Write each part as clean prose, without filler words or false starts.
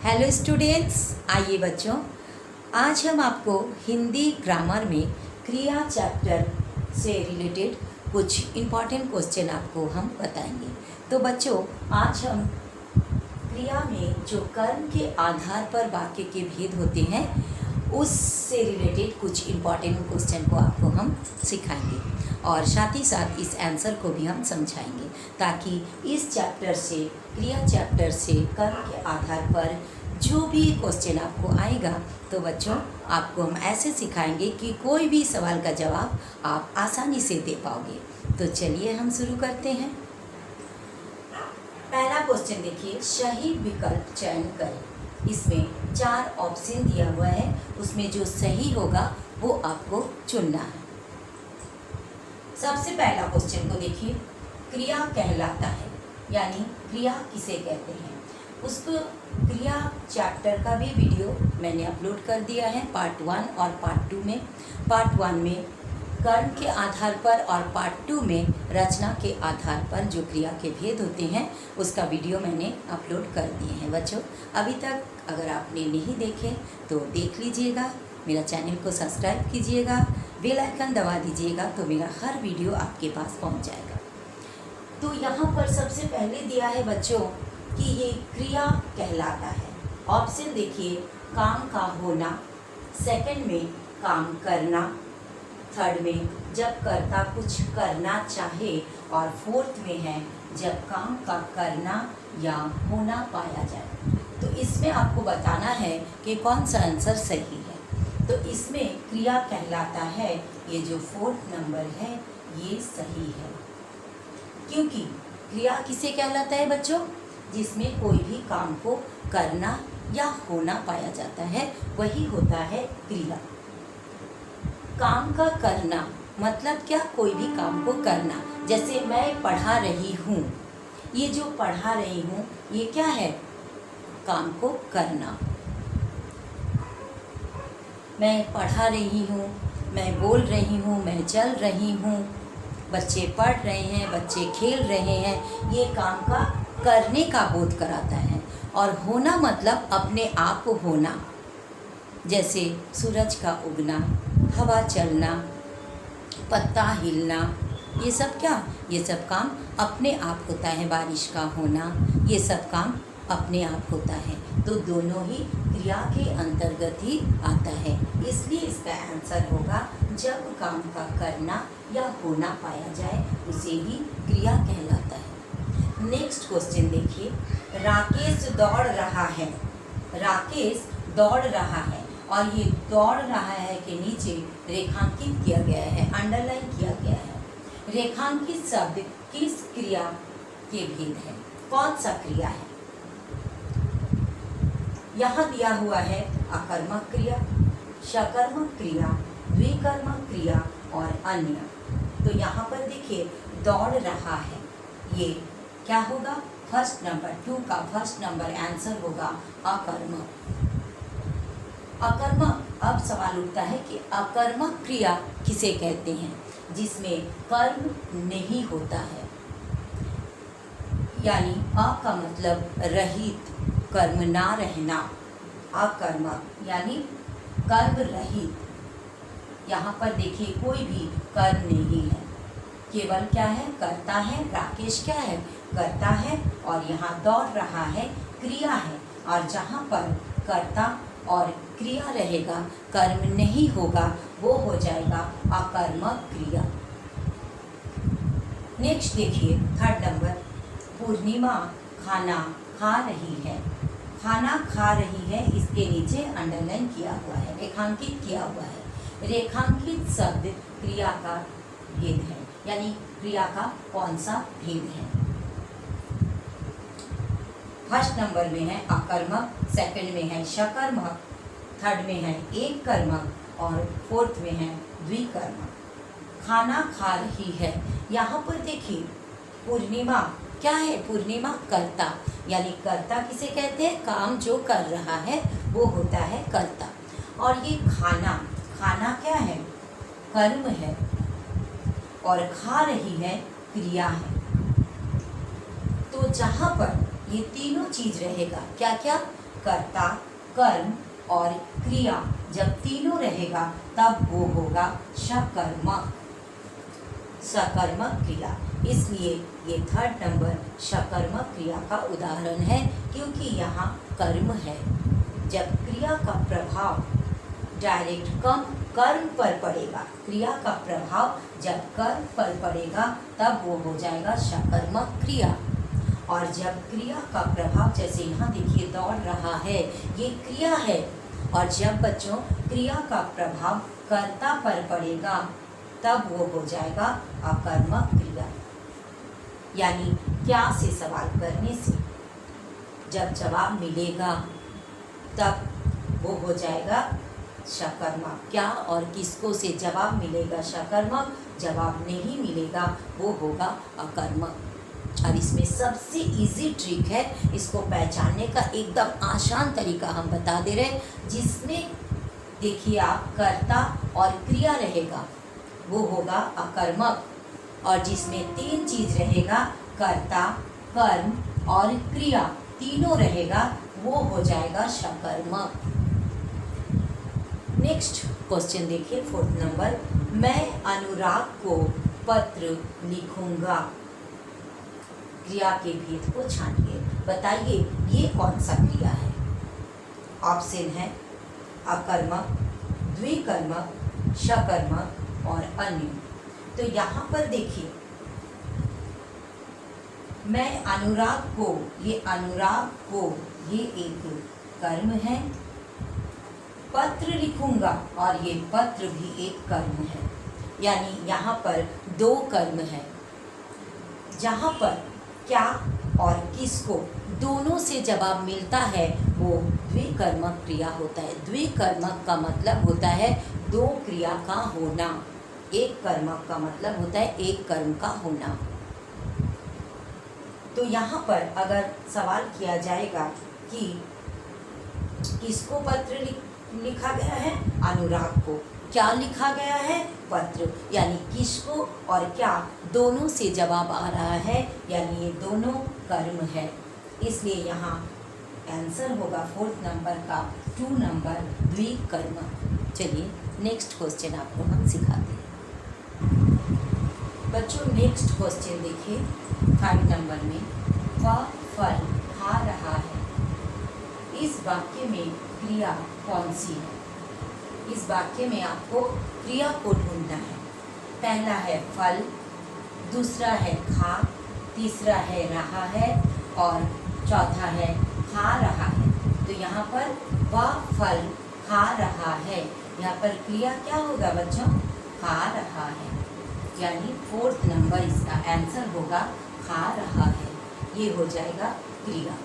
Hello students, आइए बच्चों, आज हम आपको हिंदी ग्रामर में क्रिया चैप्टर से रिलेटेड कुछ इम्पॉर्टेंट क्वेश्चन आपको हम बताएंगे। तो बच्चों, आज हम क्रिया में जो कर्म के आधार पर वाक्य के भेद होते हैं उससे रिलेटेड कुछ इम्पॉर्टेंट क्वेश्चन को आपको हम सिखाएंगे और साथ ही साथ इस आंसर को भी हम समझाएंगे, ताकि इस चैप्टर से, क्रिया चैप्टर से कर्म के आधार पर जो भी क्वेश्चन आपको आएगा तो बच्चों आपको हम ऐसे सिखाएंगे कि कोई भी सवाल का जवाब आप आसानी से दे पाओगे। तो चलिए हम शुरू करते हैं। पहला क्वेश्चन देखिए, सही विकल्प चयन करें। इसमें 4 ऑप्शन दिया हुआ है, उसमें जो सही होगा वो आपको चुनना है। सबसे पहला क्वेश्चन को देखिए, क्रिया कहलाता है, यानी क्रिया किसे कहते हैं। उसको क्रिया चैप्टर का भी वीडियो मैंने अपलोड कर दिया है, पार्ट 1 और पार्ट 2 में। पार्ट 1 में कर्म के आधार पर और पार्ट 2 में रचना के आधार पर जो क्रिया के भेद होते हैं उसका वीडियो मैंने अपलोड कर दिए हैं। बच्चों, अभी तक अगर आपने नहीं देखे तो देख लीजिएगा, मेरा चैनल को सब्सक्राइब कीजिएगा, बेल आइकन दबा दीजिएगा तो मेरा हर वीडियो आपके पास पहुंच जाएगा। तो यहाँ पर सबसे पहले दिया है बच्चों कि ये क्रिया कहलाता है। ऑप्शन देखिए, काम का होना, सेकंड में काम करना, थर्ड में जब कर्ता कुछ करना चाहे, और फोर्थ में है जब काम का करना या होना पाया जाए। तो इसमें आपको बताना है कि कौन सा आंसर सही है। तो इसमें क्रिया कहलाता है, ये जो 4th नंबर है ये सही है, क्योंकि क्रिया किसे कहलाता है बच्चों, जिसमें कोई भी काम को करना या होना पाया जाता है, वही होता है क्रिया। काम का करना मतलब क्या, कोई भी काम को करना। जैसे मैं पढ़ा रही हूँ, ये जो पढ़ा रही हूँ ये क्या है, काम को करना। मैं पढ़ा रही हूँ, मैं बोल रही हूँ, मैं चल रही हूँ, बच्चे पढ़ रहे हैं, बच्चे खेल रहे हैं, ये काम का करने का बोध कराता है। और होना मतलब अपने आप होना, जैसे सूरज का उगना, हवा चलना, पत्ता हिलना, ये सब क्या, ये सब काम अपने आप होता है। बारिश का होना, ये सब काम अपने आप होता है। तो दोनों ही क्रिया के अंतर्गत ही आता है, इसलिए इसका आंसर होगा जब काम का करना या होना पाया जाए उसे ही क्रिया कहलाता है। नेक्स्ट क्वेश्चन देखिए, राकेश दौड़ रहा है। राकेश दौड़ रहा है, और ये दौड़ रहा है के नीचे रेखांकित किया गया है, अंडरलाइन किया गया है। रेखांकित शब्द किस क्रिया के भेद है, कौन सा क्रिया है। यहाँ दिया हुआ है अकर्मक क्रिया, सकर्मक क्रिया, द्विकर्मक क्रिया और अन्य। तो यहाँ पर देखिए, दौड़ रहा है, ये क्या होगा, फर्स्ट नंबर 2 का फर्स्ट नंबर आंसर होगा अकर्मक। अकर्मक, अब सवाल उठता है कि अकर्मक क्रिया किसे कहते हैं, जिसमें कर्म नहीं होता है, यानी अ का मतलब रहित, कर्म ना रहना। अकर्मक यानी कर्म रहित। यहाँ पर देखिए कोई भी कर्म नहीं है, केवल क्या है, करता है। राकेश क्या है, करता है, और यहाँ दौड़ रहा है क्रिया है। और जहाँ पर कर्ता और क्रिया रहेगा, कर्म नहीं होगा, वो हो जाएगा अकर्मक क्रिया। नेक्स्ट देखिए, थर्ड नंबर, पूर्णिमा खाना खा रही है। खाना खा रही है, इसके नीचे अंडरलाइन किया हुआ है, रेखांकित किया हुआ है। रेखांकित शब्द क्रिया का भेद है, यानी क्रिया का कौन सा भेद है। फर्स्ट नंबर में है अकर्मक, सेकंड में है सकर्मक, थर्ड में है एक कर्मक और फोर्थ में है द्विकर्मक। खाना खा रही है, यहाँ पर देखिए पूर्णिमा क्या है, पूर्णिमा कर्ता, यानी कर्ता किसे कहते हैं, काम जो कर रहा है वो होता है कर्ता। और ये खाना, खाना क्या है, कर्म है, और खा रही है क्रिया है। तो जहाँ पर ये तीनों चीज रहेगा, क्या क्या, कर्ता, कर्म और क्रिया जब तीनों रहेगा तब वो होगा सकर्मक, सकर्मक क्रिया। इसलिए ये थर्ड नंबर सकर्मक क्रिया का उदाहरण है, क्योंकि यहाँ कर्म है। जब क्रिया का प्रभाव डायरेक्ट कर्म पर पड़ेगा, क्रिया का प्रभाव जब कर्म पर पड़ेगा तब वो हो जाएगा सकर्मक क्रिया। और जब क्रिया का प्रभाव, जैसे यहाँ देखिए दौड़ रहा है, ये क्रिया है, और जब बच्चों क्रिया का प्रभाव कर्ता पर पड़ेगा तब वो हो जाएगा अकर्मक क्रिया। यानी क्या से सवाल करने से जब जवाब मिलेगा तब वो हो जाएगा सकर्मक। क्या और किसको से जवाब मिलेगा सकर्मक, जवाब नहीं मिलेगा वो होगा अकर्मक। और इसमें सबसे इजी ट्रिक है, इसको पहचानने का एकदम आसान तरीका हम बता दे रहे, जिसमें देखिए आप कर्ता और क्रिया रहेगा वो होगा अकर्मक, और जिसमें तीन चीज रहेगा कर्ता, कर्म और क्रिया तीनों रहेगा वो हो जाएगा सकर्मक। नेक्स्ट क्वेश्चन देखिए, फोर्थ नंबर, मैं अनुराग को पत्र लिखूंगा। क्रिया के भेद को छानिए, बताइए ये कौन सा क्रिया है। ऑप्शन है अकर्मक, द्विकर्मक, सकर्मक और अन्य। तो यहाँ पर देखिए, मैं अनुराग को, ये अनुराग को, ये एक कर्म है। पत्र लिखूंगा, और ये पत्र भी एक कर्म है। यानी यहाँ पर दो कर्म है, जहाँ पर क्या और किसको दोनों से जवाब मिलता है वो द्विकर्मक क्रिया होता है। द्विकर्मक का मतलब होता है दो क्रिया का होना, एक कर्मक का मतलब होता है एक कर्म का होना। तो यहाँ पर अगर सवाल किया जाएगा कि किसको पत्र लिखा गया है, अनुराग को। क्या लिखा गया है, पत्र। यानी किसको और क्या दोनों से जवाब आ रहा है, यानी ये दोनों कर्म है। इसलिए यहाँ आंसर होगा फोर्थ नंबर का 2 नंबर द्विकर्मक। चलिए नेक्स्ट क्वेश्चन आपको हम सिखाते हैं। बच्चों नेक्स्ट क्वेश्चन देखिए 5 नंबर में, वह फल खा रहा है। इस वाक्य में क्रिया कौन सी है। इस वाक्य में आपको क्रिया को ढूंढना है। पहला है फल, दूसरा है खा, तीसरा है रहा है और चौथा है खा रहा है। तो यहाँ पर वह फल खा रहा है, यहाँ पर क्रिया क्या होगा बच्चों, खा रहा है। यानी फोर्थ नंबर इसका आंसर होगा खा रहा है, ये हो जाएगा क्रिया।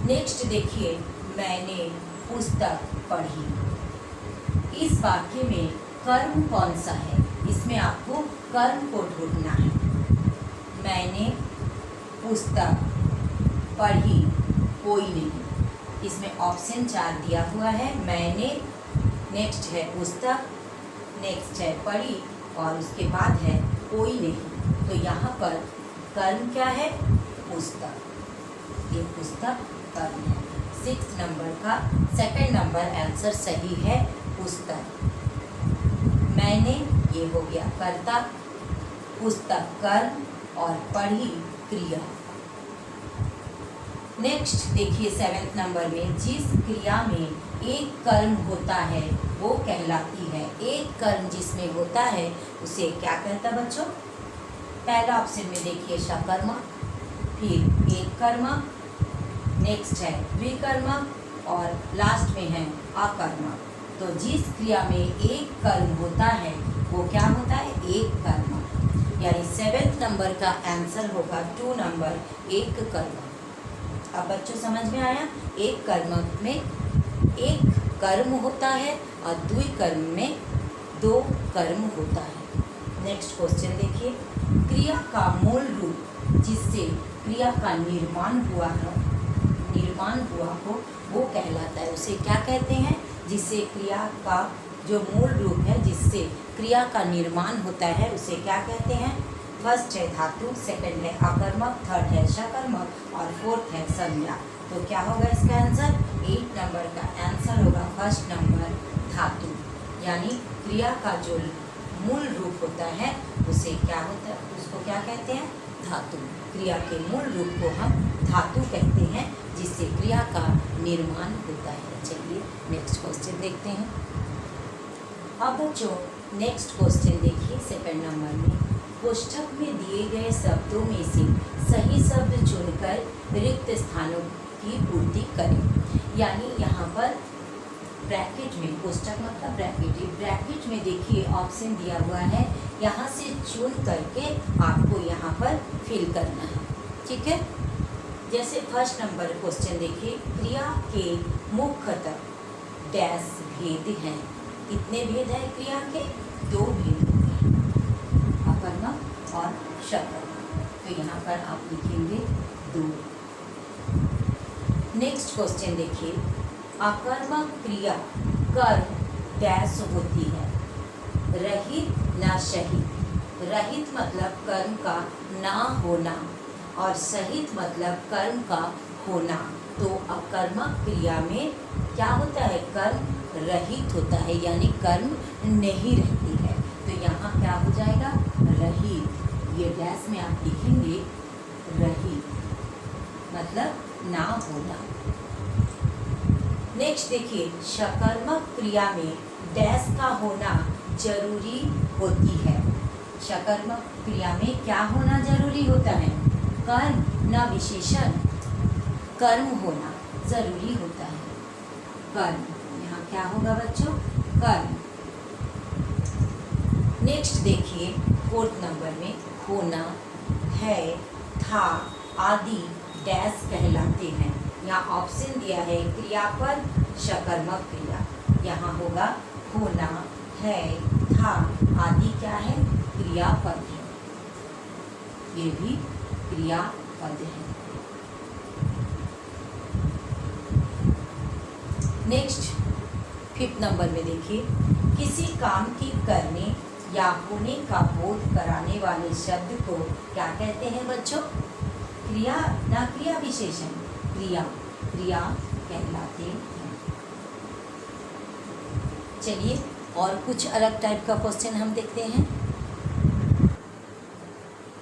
नेक्स्ट देखिए, मैंने पुस्तक पढ़ी। इस वाक्य में कर्म कौन सा है, इसमें आपको कर्म को ढूंढना है। मैंने पुस्तक पढ़ी, कोई नहीं। इसमें ऑप्शन 4 दिया हुआ है। मैंने, नेक्स्ट है पुस्तक, नेक्स्ट है पढ़ी और उसके बाद है कोई नहीं। तो यहाँ पर कर्म क्या है, पुस्तक। ये पुस्तक कर्म है। 6 नंबर का सेकंड नंबर आंसर सही है, पुस्तक। मैंने, ये हो गया कर्ता, पुस्तक कर्म और पढ़ी क्रिया। नेक्स्ट देखिए 7th नंबर में, जिस क्रिया में एक कर्म होता है वो कहलाती है। एक कर्म जिसमें होता है उसे क्या कहता है बच्चों। पहला ऑप्शन में देखिए सकर्मक, फिर एक कर्मक, नेक्स्ट है द्विकर्मक और लास्ट में है अकर्मक। तो जिस क्रिया में एक कर्म होता है वो क्या होता है, एक कर्म। यानी 7th नंबर का आंसर होगा 2 नंबर, एक कर्म। अब बच्चों समझ में आया, एक कर्म में एक कर्म होता है और द्विकर्म में 2 कर्म होता है। नेक्स्ट क्वेश्चन देखिए, क्रिया का मूल रूप जिससे क्रिया का निर्माण हुआ हो वो कहलाता है। उसे क्या कहते हैं, जिससे क्रिया का जो मूल रूप है, जिससे क्रिया का निर्माण होता है उसे क्या कहते हैं। फर्स्ट है धातु, सेकंड है अकर्मक, थर्ड है सकर्मक और फोर्थ है संज्ञा। तो क्या होगा इसका आंसर? 8 नंबर का आंसर होगा फर्स्ट नंबर धातु। यानी क्रिया का जो मूल रूप होता है उसे क्या होता है, उसको क्या कहते हैं? धातु। क्रिया के मूल रूप को हम धातु कहते हैं, जिससे क्रिया का निर्माण होता है। चलिए नेक्स्ट क्वेश्चन देखते हैं। अब बच्चों नेक्स्ट क्वेश्चन देखिए सेकंड नंबर में, कोष्ठक में दिए गए शब्दों में से सही शब्द चुनकर रिक्त स्थानों की पूर्ति करें। यानी यहाँ पर ब्रैकेट में, कोष्ठक मतलब ब्रैकेट में देखिए ऑप्शन दिया हुआ है, यहाँ से चुन करके आपको यहाँ पर फिल करना है। ठीक है, जैसे फर्स्ट नंबर क्वेश्चन देखिए, क्रिया के मुख्यतः डैश भेद हैं। कितने भेद हैं क्रिया के? 2 भेद होते हैं, अकर्मक और शकर्मक। तो यहाँ पर आप लिखेंगे 2। नेक्स्ट क्वेश्चन देखिए, अकर्मक क्रिया कर्म डैश होती है, रहित न सहित। रहित मतलब कर्म का ना होना और सहित मतलब कर्म का होना। तो अकर्मक क्रिया में क्या होता है? कर्म रहित होता है, यानी कर्म नहीं रहती है। तो यहाँ क्या हो जाएगा? रहित। ये डैश में आप लिखेंगे रहित मतलब ना होना। नेक्स्ट देखिए, सकर्मक क्रिया में डैश का होना जरूरी होती है। सकर्मक क्रिया में क्या होना जरूरी होता है? कर्म न विशेषण, कर्म होना जरूरी होता है। कर्म, यहाँ क्या होगा बच्चों? कर्म। नेक्स्ट देखिए फोर्थ नंबर में, होना, है, था आदि डैश कहलाते हैं। यहाँ ऑप्शन दिया है क्रियापद सकर्मक क्रिया। यहाँ होगा होना, है, था आदि क्या है? क्रियापद है। ये भी क्रियापद है। नेक्स्ट फिफ्थ नंबर में देखिए, किसी काम की करने या होने का बोध कराने वाले शब्द को क्या कहते हैं बच्चों? क्रिया ना क्रिया विशेषण, क्रिया कहलाते हैं। चलिए और कुछ अलग टाइप का क्वेश्चन हम देखते हैं।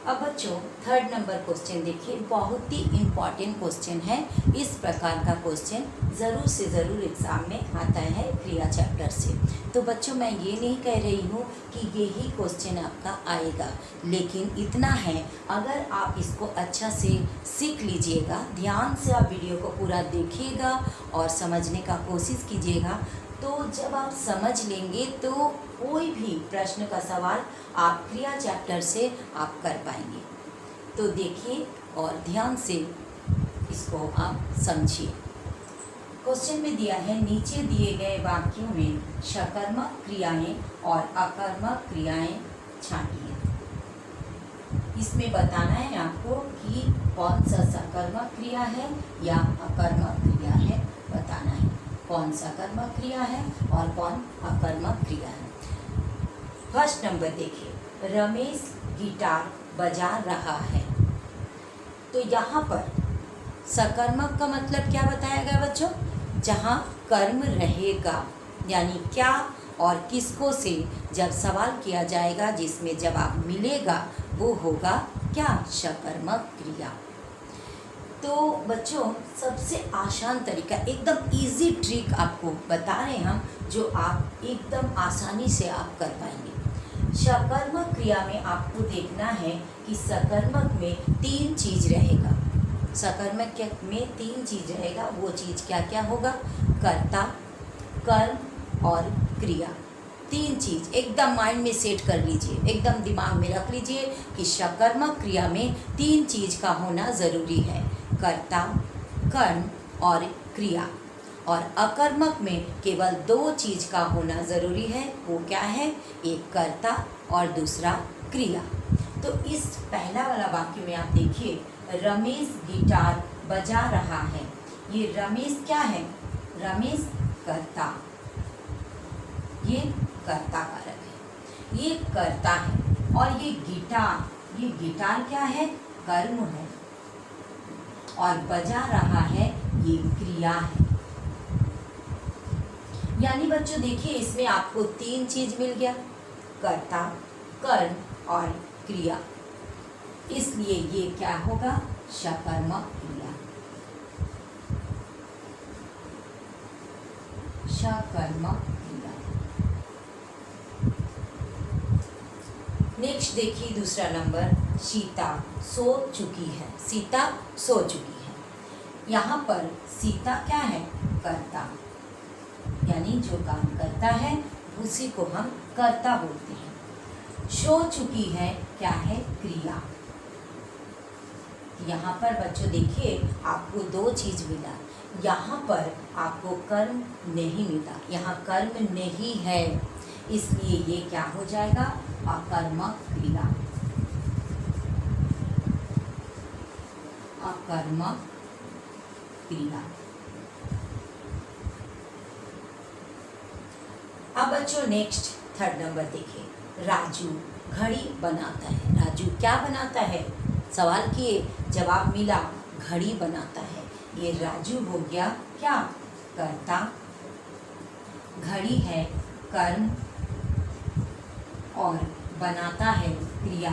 अब बच्चों थर्ड नंबर क्वेश्चन देखिए, बहुत ही इम्पॉर्टेंट क्वेश्चन है। इस प्रकार का क्वेश्चन ज़रूर से ज़रूर एग्ज़ाम में आता है क्रिया चैप्टर से। तो बच्चों मैं ये नहीं कह रही हूँ कि यही क्वेश्चन आपका आएगा, लेकिन इतना है, अगर आप इसको अच्छा से सीख लीजिएगा, ध्यान से आप वीडियो को पूरा देखिएगा और समझने का कोशिश कीजिएगा, तो जब आप समझ लेंगे तो कोई भी प्रश्न का सवाल आप क्रिया चैप्टर से आप कर पाएंगे। तो देखिए और ध्यान से इसको आप समझिए। क्वेश्चन में दिया है, नीचे दिए गए वाक्यों में सकर्मक क्रियाएं और अकर्मक क्रियाएं छांटिए। इसमें बताना है आपको कि कौन सा सकर्मक क्रिया है या अकर्मक क्रिया है, बताना है कौन सकर्मक क्रिया है और कौन अकर्मक क्रिया है। फर्स्ट नंबर देखिए, रमेश गिटार बजा रहा है। तो यहाँ पर सकर्मक का मतलब क्या बताया गया बच्चों? जहाँ कर्म रहेगा, यानी क्या और किसको से जब सवाल किया जाएगा, जिसमें जवाब मिलेगा, वो होगा क्या? सकर्मक क्रिया। तो बच्चों सबसे आसान तरीका, एकदम इजी ट्रिक आपको बता रहे हैं हम, जो आप एकदम आसानी से आप कर पाएंगे। सकर्मक क्रिया में आपको देखना है कि सकर्मक में 3 चीज़ रहेगा। सकर्मक में 3 चीज़ रहेगा। वो चीज़ क्या क्या होगा? कर्ता, कर्म और क्रिया। 3 चीज़ एकदम माइंड में सेट कर लीजिए, एकदम दिमाग में रख लीजिए कि सकर्मक क्रिया में 3 चीज़ का होना ज़रूरी है, कर्ता, कर्म और क्रिया। और अकर्मक में केवल 2 चीज़ का होना ज़रूरी है। वो क्या है? एक कर्ता और दूसरा क्रिया। तो इस पहला वाला वाक्य में आप देखिए, रमेश गिटार बजा रहा है। ये रमेश क्या है? रमेश कर्ता, ये कर्ता कारक है, ये कर्ता है। और ये गिटार क्या है? कर्म है। और बजा रहा है, ये क्रिया है। यानी बच्चों देखिए इसमें आपको 3 चीज मिल गया, कर्ता, कर्म और क्रिया, इसलिए ये क्या होगा, सकर्मक क्रिया, सकर्मक क्रिया। नेक्स्ट देखिए दूसरा नंबर, सीता सो चुकी है, सीता सो चुकी है। यहाँ पर सीता क्या है, कर्ता, यानी जो काम करता है उसी को हम कर्ता बोलते हैं। सो चुकी है क्या है, क्रिया। यहाँ पर बच्चों देखिए आपको 2 चीज मिला, यहाँ पर आपको कर्म नहीं मिला, यहाँ कर्म नहीं है, इसलिए ये क्या हो जाएगा, अकर्मक क्रिया, अकर्मक क्रिया। अब बच्चों नेक्स्ट 3rd नंबर देखिए, राजू घड़ी बनाता है। राजू क्या बनाता है, सवाल किए जवाब मिला, घड़ी बनाता है। ये राजू हो गया क्या, कर्ता, घड़ी है कर्म और बनाता है क्रिया।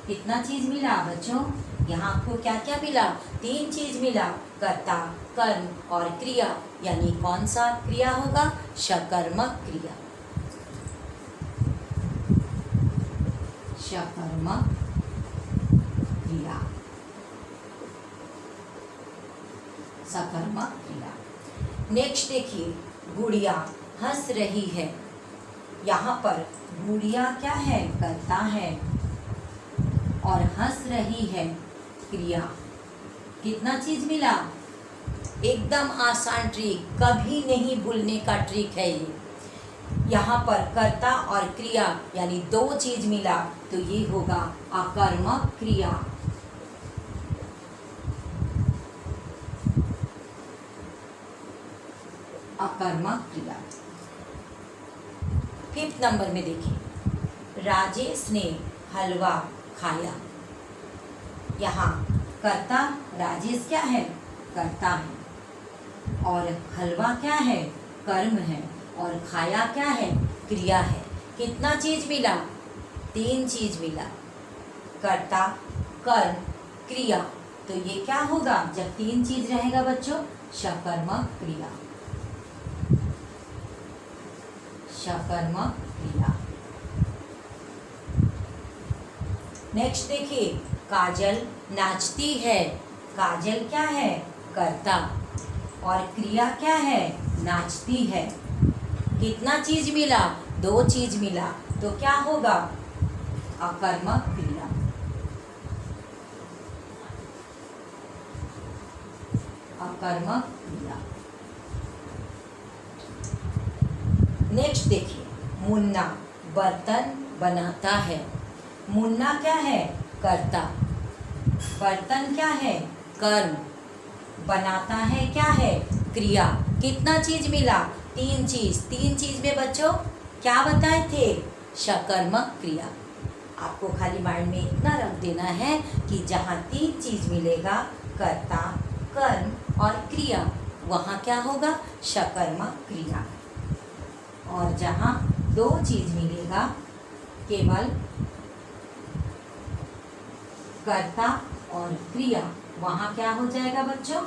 कितना चीज मिला बच्चों, यहाँ आपको क्या क्या मिला, 3 चीज मिला, कर्ता, कर्म और क्रिया, यानी कौन सा क्रिया होगा, सकर्मक क्रिया, सकर्मक क्रिया, सकर्मक क्रिया। नेक्स्ट देखिए, गुड़िया हंस रही है। यहाँ पर गुड़िया क्या है, कर्ता है और हंस रही है क्रिया। कितना चीज मिला, एकदम आसान ट्रिक, कभी नहीं भूलने का ट्रिक है ये। यहाँ पर कर्ता और क्रिया यानी 2 चीज मिला, तो ये होगा अकर्मक क्रिया, अकर्मक क्रिया। 5th नंबर में देखिए, राजेश ने हलवा खाया। यहाँ कर्ता राजेश क्या है, कर्ता है और हलवा क्या है, कर्म है और खाया क्या है, क्रिया है। कितना चीज मिला, 3 चीज मिला, कर्ता, कर्म, क्रिया। तो ये क्या होगा, जब 3 चीज रहेगा बच्चों, सकर्मक क्रिया, सकर्मक क्रिया। नेक्स्ट देखिए, काजल नाचती है। काजल क्या है, कर्ता और क्रिया क्या है, नाचती है। कितना चीज मिला, 2 चीज मिला, तो क्या होगा, अकर्मक क्रिया, अकर्मक क्रिया। नेक्स्ट देखिए, मुन्ना बर्तन बनाता है। मुन्ना क्या है, कर्ता, बर्तन क्या है, कर्म, बनाता है क्या है, क्रिया। कितना चीज मिला, 3 चीज। 3 चीज में बच्चों क्या बताए थे, सकर्मक क्रिया। आपको खाली माइंड में इतना रख देना है कि जहाँ 3 चीज मिलेगा, कर्ता, कर्म और क्रिया, वहाँ क्या होगा, सकर्मक क्रिया। और जहाँ 2 चीज मिलेगा, केवल कर्ता और क्रिया, वहाँ क्या हो जाएगा बच्चों,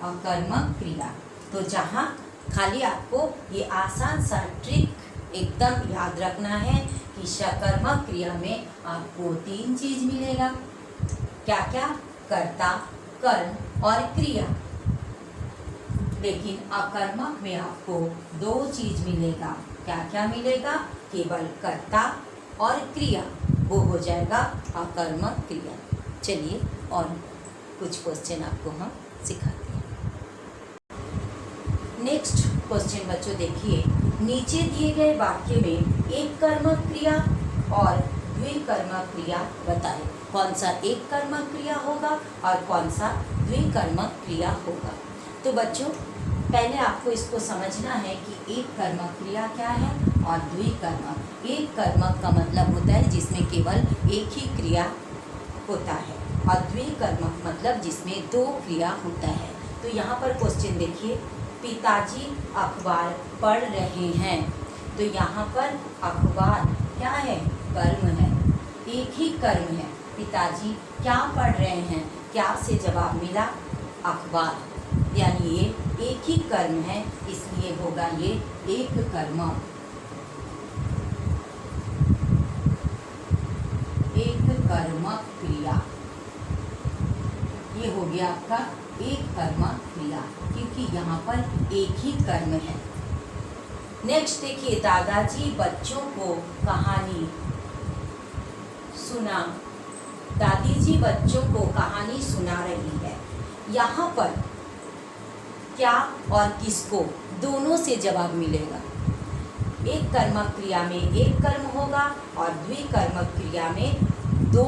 अकर्मक क्रिया। तो जहाँ खाली आपको ये आसान सा ट्रिक एकदम याद रखना है कि सकर्मक क्रिया में आपको 3 चीज मिलेगा, क्या क्या, कर्ता, कर्म और क्रिया। लेकिन अकर्मक में आपको 2 चीज मिलेगा, क्या क्या मिलेगा, केवल कर्ता और क्रिया, वो हो जाएगा अकर्मक क्रिया। चलिए और कुछ क्वेश्चन आपको हम सिखाते हैं। नेक्स्ट क्वेश्चन बच्चों देखिए, नीचे दिए गए वाक्य में एक कर्मक क्रिया और द्विकर्मक क्रिया बताएं। कौन सा एक कर्मक क्रिया होगा और कौन सा द्विकर्मक क्रिया होगा। तो बच्चों पहले आपको इसको समझना है कि एक कर्मक क्रिया क्या है और द्विकर्मक। एक कर्मक का मतलब होता है जिसमें केवल एक ही क्रिया होता है और द्विकर्मक मतलब जिसमें 2 क्रिया होता है। तो यहाँ पर क्वेश्चन देखिए, पिताजी अखबार पढ़ रहे हैं। तो यहाँ पर अखबार क्या है? कर्म है, एक ही कर्म है। पिताजी क्या पढ़ रहे हैं? क्या से जवाब मिला? अखबार, यानी ये एक ही कर्म है, इसलिए होगा ये एक कर्म। एक कर्म क्रिया, ये हो गया आपका एक कर्म क्रिया, क्योंकि यहाँ पर एक ही कर्म है। नेक्स्ट देखिए, दादाजी बच्चों को कहानी सुना। दादी जी बच्चों को कहानी सुना रही है। यहाँ पर क्या और किसको, दोनों से जवाब मिलेगा। एक कर्मक क्रिया में एक कर्म होगा और द्विकर्मक क्रिया में दो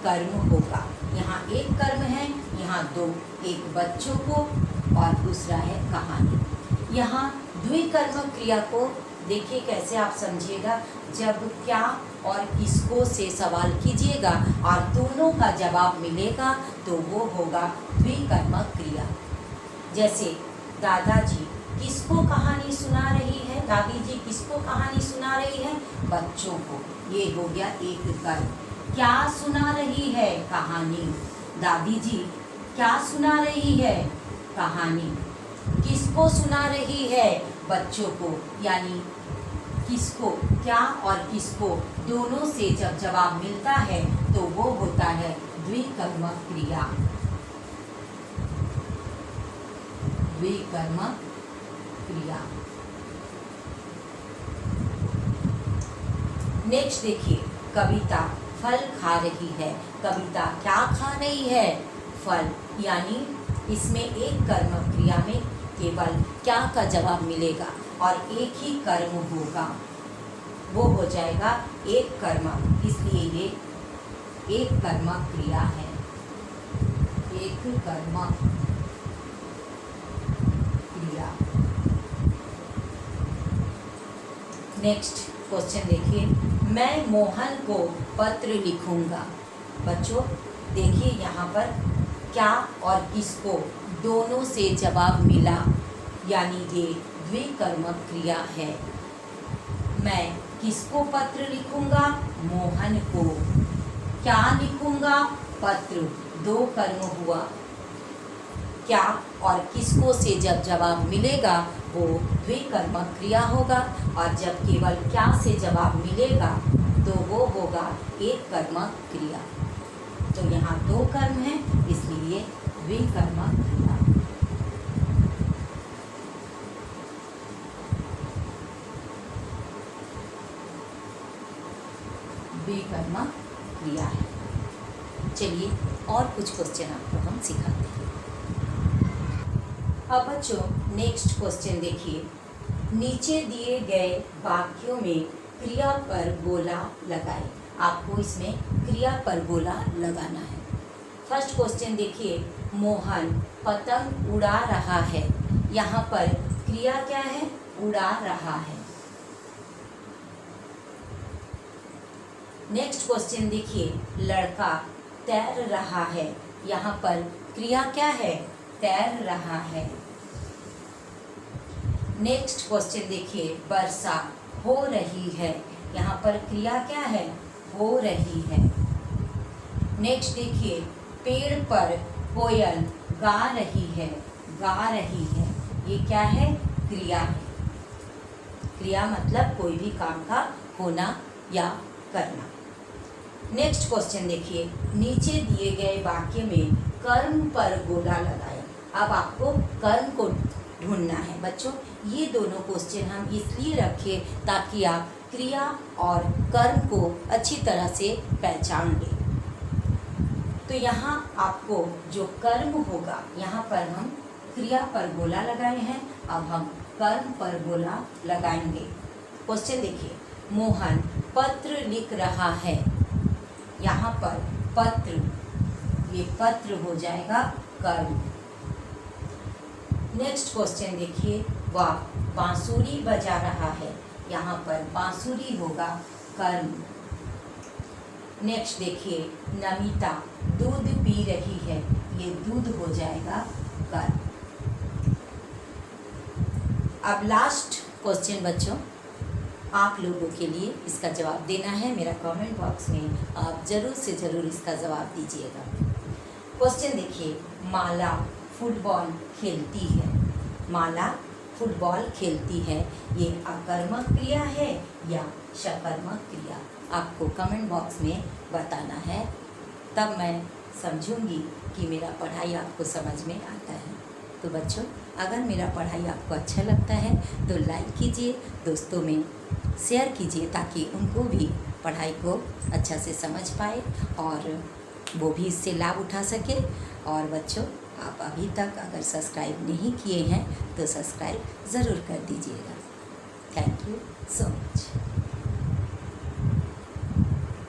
कर्म होगा। यहाँ एक कर्म है, यहाँ दो, एक बच्चों को और दूसरा है कहानी। यहाँ द्विकर्मक क्रिया को देखिए कैसे आप समझिएगा, जब क्या और किसको से सवाल कीजिएगा और दोनों का जवाब मिलेगा तो वो होगा द्विकर्मक क्रिया। जैसे दादाजी किसको कहानी सुना रही है? दादी जी किसको कहानी सुना रही है? बच्चों को। ये हो गया एक कर्म। क्या सुना रही है? कहानी। दादी जी क्या सुना रही है? कहानी। किसको सुना रही है? बच्चों को, यानी किसको, क्या और किसको दोनों से जब जवाब मिलता है तो वो होता है द्विकर्मक क्रिया। द्विकर्मक क्रिया। नेक्स्ट देखिए, कविता फल खा रही है। कविता क्या खा रही है? फल, यानी इसमें एक कर्मक क्रिया में केवल क्या का जवाब मिलेगा और एक ही कर्म होगा, वो हो जाएगा एक कर्मक, इसलिए ये एक कर्मक क्रिया है। एक कर्मक क्रिया। नेक्स्ट क्वेश्चन देखिए, मैं मोहन को पत्र लिखूंगा। बच्चों देखिए, यहाँ पर क्या और किसको दोनों से जवाब मिला, यानी ये द्विकर्मक क्रिया है। मैं किसको पत्र लिखूंगा? मोहन को। क्या लिखूंगा? पत्र। दो कर्म हुआ। क्या और किसको से जब जवाब मिलेगा वो द्विकर्मक क्रिया होगा, और जब केवल क्या से जवाब मिलेगा तो वो होगा एक कर्मक क्रिया। तो यहाँ दो कर्म है, इसलिए द्विकर्मक क्रिया। द्विकर्मक क्रिया है। चलिए और कुछ क्वेश्चन आपको हम सिखाते हैं। अब बच्चों नेक्स्ट क्वेश्चन देखिए, नीचे दिए गए वाक्यों में क्रिया पर गोला लगाएं। आपको इसमें क्रिया पर गोला लगाना है। फर्स्ट क्वेश्चन देखिए, मोहन पतंग उड़ा रहा है। यहाँ पर क्रिया क्या है? उड़ा रहा है। नेक्स्ट क्वेश्चन देखिए, लड़का तैर रहा है। यहाँ पर क्रिया क्या है? तैर रहा है। नेक्स्ट क्वेश्चन देखिए, वर्षा हो रही है। यहाँ पर क्रिया क्या है? हो रही है। नेक्स्ट देखिए, पेड़ पर कोयल गा रही है। गा रही है, ये क्या है? क्रिया है। क्रिया मतलब कोई भी काम का होना या करना। नेक्स्ट क्वेश्चन देखिए, नीचे दिए गए वाक्य में कर्म पर गोला लगाएं। अब आपको कर्म को ढूंढना है। बच्चों ये दोनों क्वेश्चन हम इसलिए रखे ताकि आप क्रिया और कर्म को अच्छी तरह से पहचान लें। तो यहाँ आपको जो कर्म होगा, यहाँ पर हम क्रिया पर गोला लगाए हैं, अब हम कर्म पर गोला लगाएंगे। क्वेश्चन देखिए, मोहन पत्र लिख रहा है। यहाँ पर पत्र, ये पत्र हो जाएगा कर्म। नेक्स्ट क्वेश्चन देखिए, वह बांसुरी बजा रहा है। यहाँ पर बांसुरी होगा कर्म। नेक्स्ट देखिए, नमिता दूध पी रही है। ये दूध हो जाएगा कर्म। अब लास्ट क्वेश्चन बच्चों, आप लोगों के लिए इसका जवाब देना है। मेरा कमेंट बॉक्स में आप ज़रूर से ज़रूर इसका जवाब दीजिएगा। क्वेश्चन देखिए, माला फुटबॉल खेलती है। माला फुटबॉल खेलती है, ये आकर्मक क्रिया है या सकर्मक क्रिया? आपको कमेंट बॉक्स में बताना है, तब मैं समझूंगी कि मेरा पढ़ाई आपको समझ में आता है। तो बच्चों, अगर मेरा पढ़ाई आपको अच्छा लगता है तो लाइक कीजिए, दोस्तों में शेयर कीजिए, ताकि उनको भी पढ़ाई को अच्छा से समझ पाए और वो भी इससे लाभ उठा सके। और बच्चों, आप अभी तक अगर सब्सक्राइब नहीं किए हैं तो सब्सक्राइब ज़रूर कर दीजिएगा। Thank you so much.